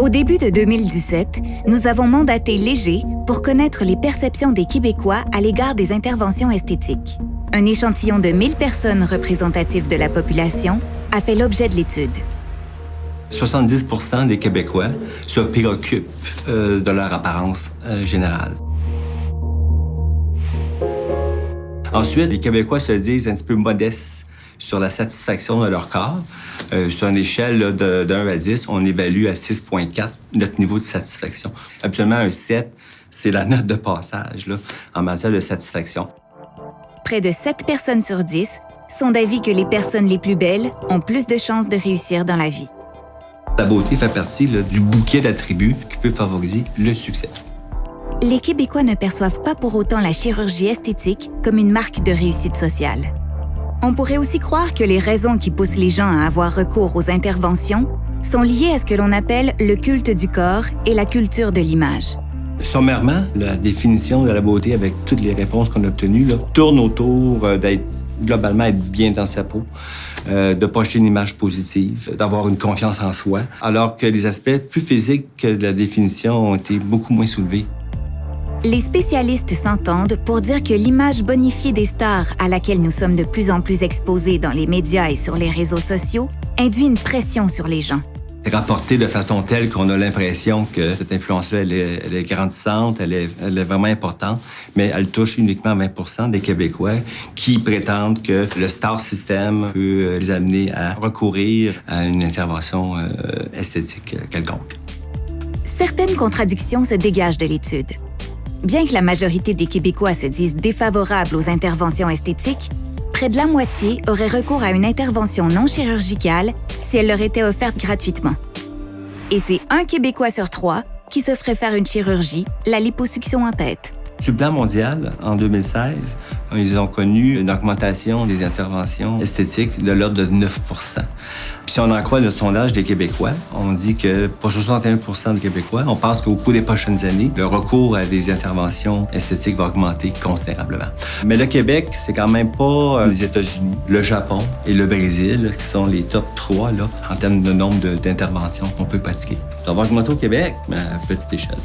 Au début de 2017, nous avons mandaté Léger pour connaître les perceptions des Québécois à l'égard des interventions esthétiques. Un échantillon de 1000 personnes représentatives de la population a fait l'objet de l'étude. 70% des Québécois se préoccupent de leur apparence générale. Ensuite, les Québécois se disent un petit peu modestes sur la satisfaction de leur corps. Sur une échelle là, de 1 à 10, on évalue à 6,4 notre niveau de satisfaction. Habituellement, un 7, c'est la note de passage là, en matière de satisfaction. Près de 7 personnes sur 10 sont d'avis que les personnes les plus belles ont plus de chances de réussir dans la vie. La beauté fait partie là, du bouquet d'attributs qui peut favoriser le succès. Les Québécois ne perçoivent pas pour autant la chirurgie esthétique comme une marque de réussite sociale. On pourrait aussi croire que les raisons qui poussent les gens à avoir recours aux interventions sont liées à ce que l'on appelle le culte du corps et la culture de l'image. Sommairement, la définition de la beauté avec toutes les réponses qu'on a obtenues là, tourne autour d'être globalement être bien dans sa peau, de projeter une image positive, d'avoir une confiance en soi, alors que les aspects plus physiques de la définition ont été beaucoup moins soulevés. Les spécialistes s'entendent pour dire que l'image bonifiée des stars à laquelle nous sommes de plus en plus exposés dans les médias et sur les réseaux sociaux induit une pression sur les gens. C'est rapporté de façon telle qu'on a l'impression que cette influence-là, elle est grandissante, elle est vraiment importante, mais elle touche uniquement 20% des Québécois qui prétendent que le star system peut les amener à recourir à une intervention esthétique quelconque. Certaines contradictions se dégagent de l'étude. Bien que la majorité des Québécois se disent défavorables aux interventions esthétiques, près de la moitié auraient recours à une intervention non chirurgicale si elle leur était offerte gratuitement. Et c'est 1 Québécois sur 3 qui se ferait faire une chirurgie, la liposuction en tête. Sur le plan mondial, en 2016, ils ont connu une augmentation des interventions esthétiques de l'ordre de 9%. Puis si on en croit le sondage des Québécois, on dit que pour 61% des Québécois, on pense qu'au cours des prochaines années, le recours à des interventions esthétiques va augmenter considérablement. Mais le Québec, c'est quand même pas les États-Unis, le Japon et le Brésil, là, qui sont les top 3 là, en termes de nombre d'interventions qu'on peut pratiquer. Ça va augmenter au Québec, mais à petite échelle.